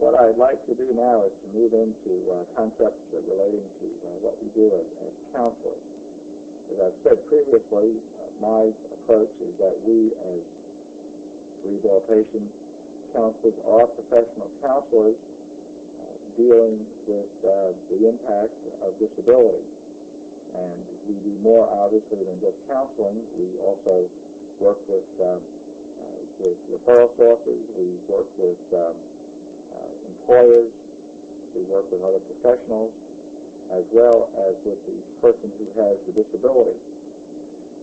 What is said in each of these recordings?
What I'd like to do now is to move into concepts relating to what we do as counselors. As I've said previously, my approach is that we as rehabilitation counselors are professional counselors dealing with the impact of disability. And we do more, obviously, than just counseling. We also work with referral sources. We work with employers. We work with other professionals, as well as with the person who has the disability.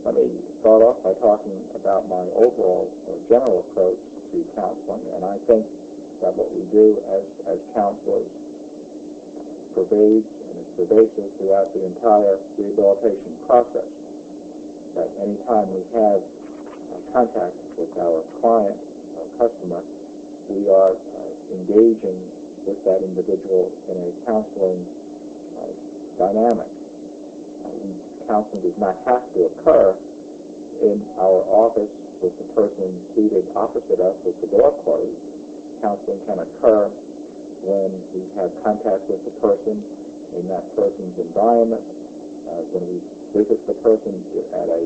Let me start off by talking about my overall or general approach to counseling, and I think that what we do as counselors pervades and is pervasive throughout the entire rehabilitation process. That any time we have contact with our client or customer, we are engaging with that individual in a counseling dynamic. Counseling does not have to occur in our office with the person seated opposite us with the door closed. Counseling can occur when we have contact with the person in that person's environment, when we visit the person at a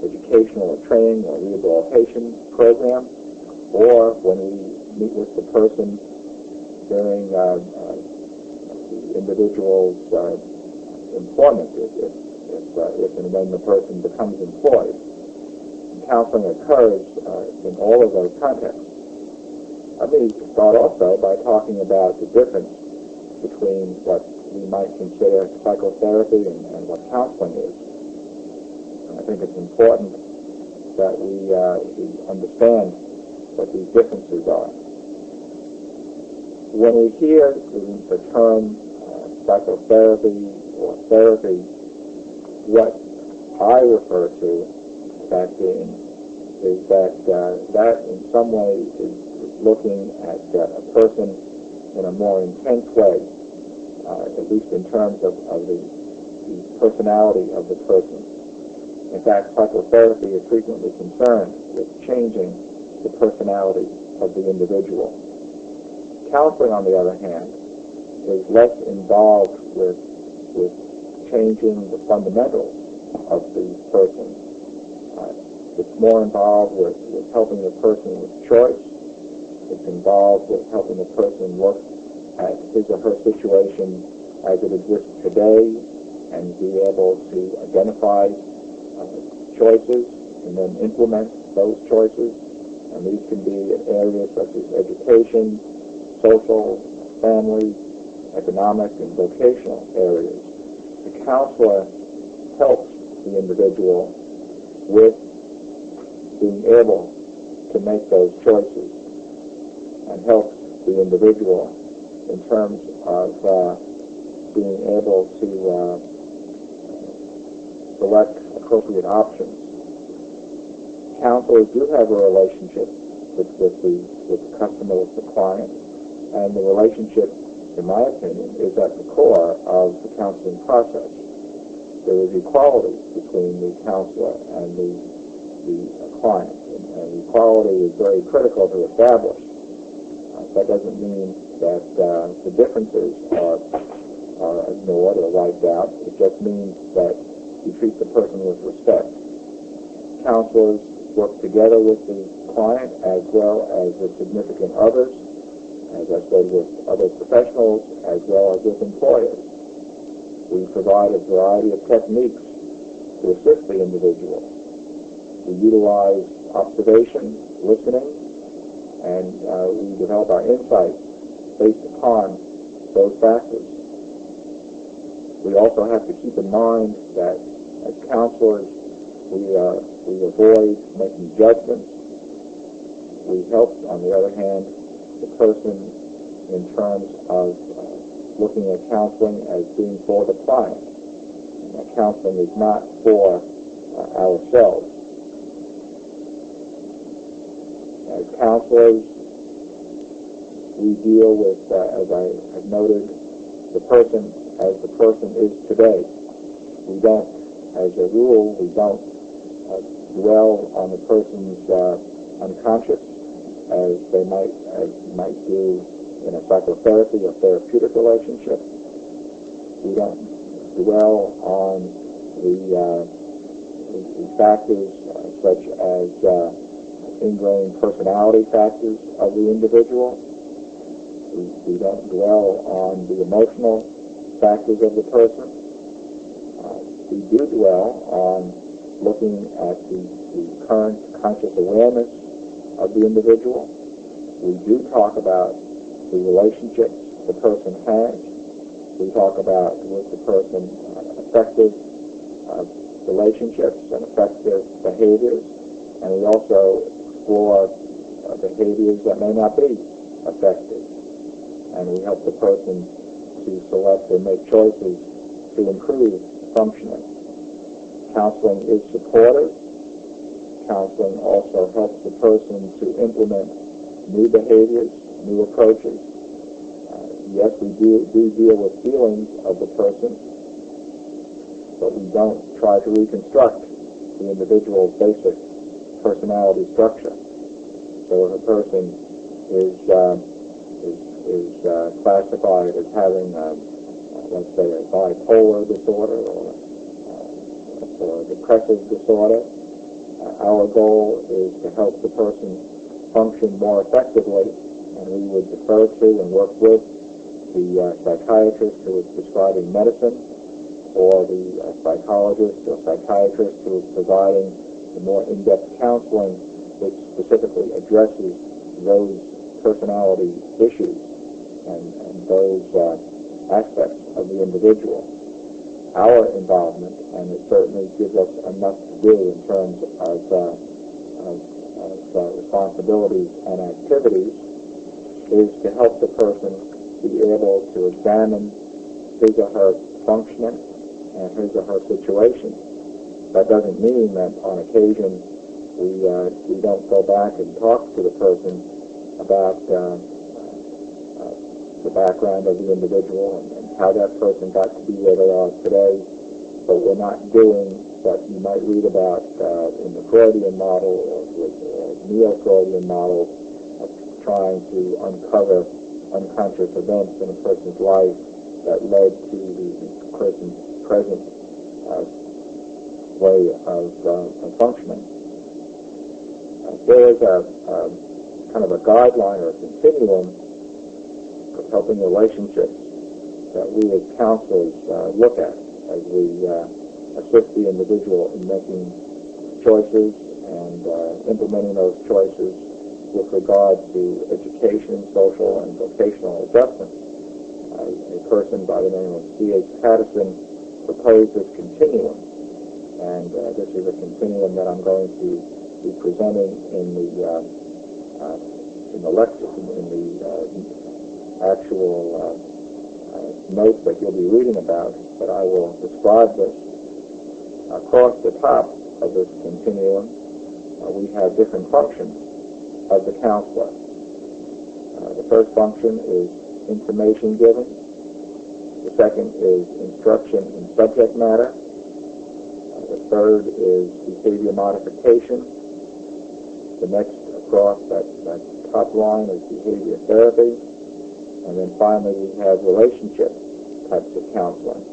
educational or training or rehabilitation program, or when we meet with the person during the individual's employment, if and when the person becomes employed. Counseling occurs in all of those contexts. Let me start also by talking about the difference between what we might consider psychotherapy and what counseling is. And I think it's important that we understand what these differences are. When we hear the term psychotherapy or therapy, what I refer to that being is that that in some way is looking at a person in a more intense way, at least in terms of the personality of the person. In fact, psychotherapy is frequently concerned with changing the personality of the individual. Counseling, on the other hand, is less involved with changing the fundamentals of the person. It's more involved with helping the person with choice. It's involved with helping the person look at his or her situation as it exists today and be able to identify choices and then implement those choices. And these can be in areas such as education, social, family, economic, and vocational areas. The counselor helps the individual with being able to make those choices and helps the individual in terms of being able to select appropriate options. Counselors do have a relationship with the customer, with the client, and the relationship, in my opinion, is at the core of the counseling process. There is equality between the counselor and the client, and equality is very critical to establish. That doesn't mean that the differences are ignored or wiped out. It just means that you treat the person with respect. Counselors work together with the client as well as with significant others, as I said, with other professionals as well as with employers. We provide a variety of techniques to assist the individual. We utilize observation, listening, and we develop our insights based upon those factors. We also have to keep in mind that as counselors, we avoid making judgments. We help, on the other hand, the person in terms of looking at counseling as being for the client. And that counseling is not for ourselves. As counselors, we deal with, as I have noted, the person as the person is today. We don't, as a rule, we don't dwell on the person's unconscious as they might do in a psychotherapy or therapeutic relationship. We don't dwell on the factors such as ingrained personality factors of the individual. We don't dwell on the emotional factors of the person. We do dwell on looking at the current conscious awareness of the individual. We do talk about the relationships the person has. We talk about with the person effective relationships and effective behaviors, and we also explore behaviors that may not be effective. And we help the person to select or make choices to improve functioning. Counseling is supportive. Counseling also helps the person to implement new behaviors, new approaches. Yes, we do deal with feelings of the person, but we don't try to reconstruct the individual's basic personality structure. So if a person is classified as having, let's say, a bipolar disorder or a depressive disorder, our goal is to help the person function more effectively, and we would defer to and work with the psychiatrist who is prescribing medicine, or the psychologist or psychiatrist who is providing the more in-depth counseling which specifically addresses those personality issues and those aspects of the individual. Our involvement, and it certainly gives us enough to do in terms of responsibilities and activities, is to help the person be able to examine his or her functioning and his or her situation. That doesn't mean that on occasion we don't go back and talk to the person about the background of the individual and how that person got to be where they are today. But we're not doing what you might read about in the Freudian model or neo-Freudian model of trying to uncover unconscious events in a person's life that led to the person's present way of functioning. There is a kind of a guideline or a continuum of helping relationships that we as counselors look at as we assist the individual in making choices and implementing those choices with regard to education, social, and vocational adjustment. A person by the name of C.H. Patterson proposed this continuum, and this is a continuum that I'm going to be presenting in the lecture, in the actual notes that you'll be reading about, but I will describe this. Across the top of this continuum, we have different functions of the counselor. The first function is information giving. The second is instruction in subject matter. The third is behavior modification. The next across that top line is behavior therapy. And then finally we have relationship types of counseling.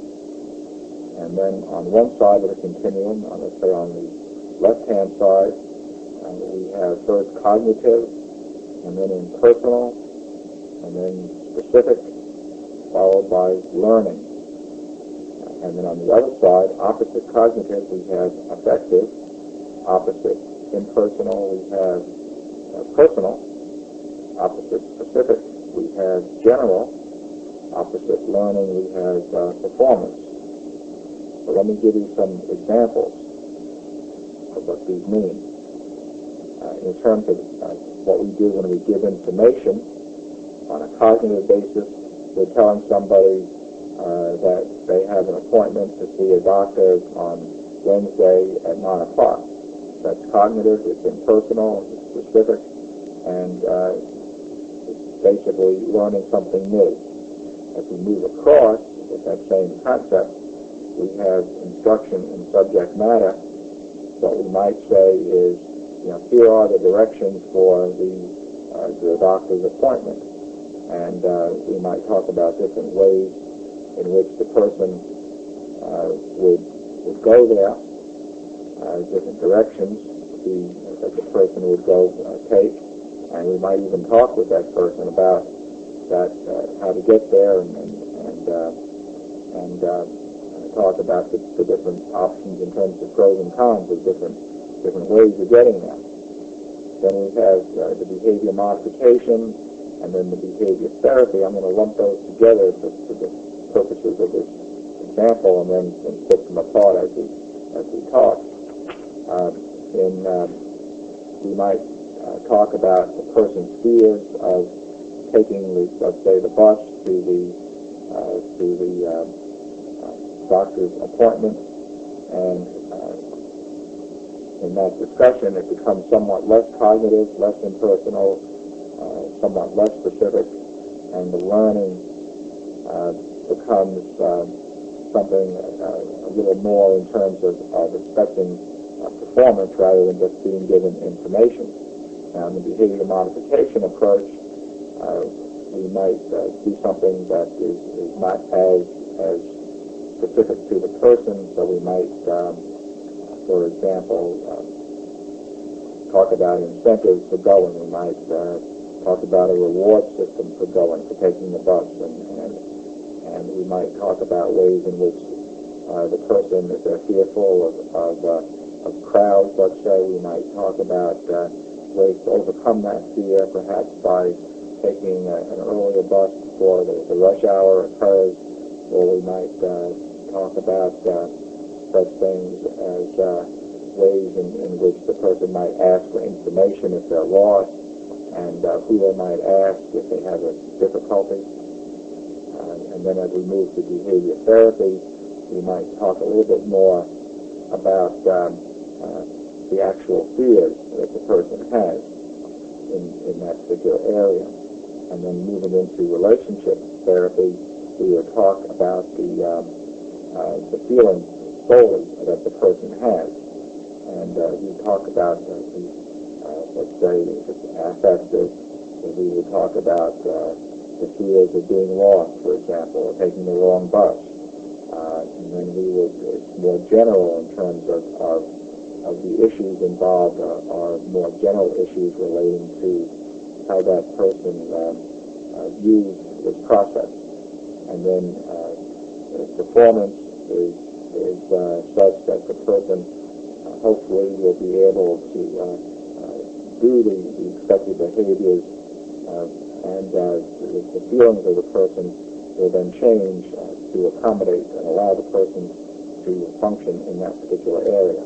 And then on one side of the continuum, let's say on the left-hand side, we have first cognitive, and then impersonal, and then specific, followed by learning. And then on the other side, opposite cognitive, we have affective. Opposite impersonal, we have personal. Opposite specific, we have general. Opposite learning, we have performance. So let me give you some examples of what these mean. In terms of what we do when we give information, on a cognitive basis, we're telling somebody that they have an appointment to see a doctor on Wednesday at 9 o'clock. That's cognitive, it's impersonal, it's specific, and it's basically learning something new. As we move across with that same concept, we have instruction in subject matter. What we might say is, here are the directions for the doctor's appointment. and we might talk about different ways in which the person would go there, different directions that the person would go take, and we might even talk with that person about that, how to get there, and talk about the different options in terms of pros and cons of different ways of getting there. Then we have the behavior modification, and then the behavior therapy. I'm going to lump those together for the purposes of this example, and then split them apart as we talk. We might talk about the person's fears of taking, let's say, the bus to the doctor's appointment, and in that discussion it becomes somewhat less cognitive, less impersonal, somewhat less specific, and the learning becomes something a little more in terms of expecting performance rather than just being given information. Now, in the behavior modification approach, we might do something that is not as specific to the person, so we might, for example, talk about incentives for going. We might talk about a reward system for going, for taking the bus, and we might talk about ways in which the person, if they're fearful of crowds, let's say, we might talk about ways to overcome that fear, perhaps by taking an earlier bus before the rush hour occurs, or we might talk about such things as ways in which the person might ask for information if they're lost, and who they might ask if they have a difficulty. And then as we move to behavior therapy, we might talk a little bit more about the actual fears that the person has in that particular area. And then moving into relationship therapy, we will talk about the feelings solely that the person has. And we talk about let's say, if it's affective, we would talk about the fears of being lost, for example, or taking the wrong bus. And then it's more general in terms of the issues involved, are more general issues relating to how that person views this process. And then performance is such that the person hopefully will be able to do the expected behaviors, and the feelings of the person will then change to accommodate and allow the person to function in that particular area.